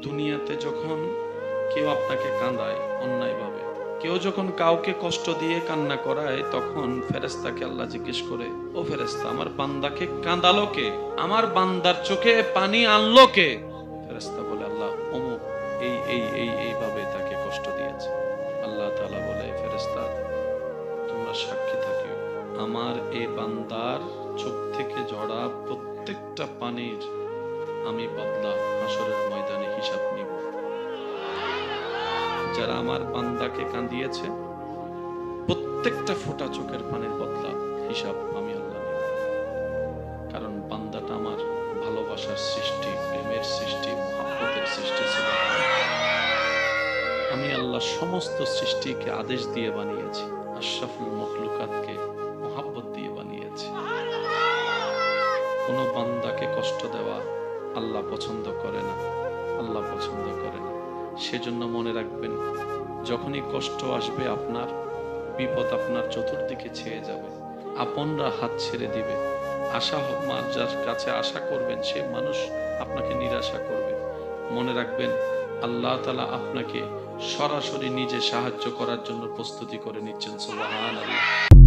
দুনিয়াতে যখন কেউ আপনাকে কাঁদায় অন্যায়ভাবে, কেউ যখন কাউকে কষ্ট দিয়ে কান্না করায়, তখন ফেরেশতাকে আল্লাহ জিজ্ঞেস করে, ও ফেরেশতা, আমার বান্দাকে কাঁদালো কে? আমার বান্দার চোখে পানি আনলো কে? ফেরেশতা বলে, আল্লাহ অমুক এইভাবে তাকে কষ্ট দিয়েছে। আল্লাহ তাআলা বলে, ফেরেশতা তোমরা সাক্ষী থাকিও, আমার এই বান্দার চোখ থেকে ঝরা প্রত্যেকটা পানির আমি বদলা হাসরের ময়দানে হিসাব নিব। যারা আমার বান্দাকে কাঁদিয়েছে, প্রত্যেকটা ফোঁটা চোখের পানির বদলা হিসাব আমি আল্লাহ নিব। কারণ বান্দাটা আমার ভালোবাসার সৃষ্টি, প্রেমের সৃষ্টি, মহব্বতের সৃষ্টি ছিল। আমি আল্লাহ সমস্ত সৃষ্টিকে আদেশ দিয়ে বানিয়েছি, আশরাফুল মখলুকাতকে মহব্বত দিয়ে বানিয়েছি। কোনো বান্দাকে কষ্ট দেওয়া আল্লাহ পছন্দ করে না, আল্লাহ পছন্দ করে না। সেজন্য মনে রাখবেন, যখনই কষ্ট আসবে, আপনার বিপদ আপনার চতুর্দিকে ছেয়ে যাবে, আপনরা হাত ছেড়ে দিবে, যার কাছে আশা করবেন সে মানুষ আপনাকে নিরাশা করবে। মনে রাখবেন, আল্লাহ তাআলা আপনাকে সরাসরি নিজে সাহায্য করার জন্য প্রস্তুতি করে নিচ্ছেন। সুবহানাল্লাহ।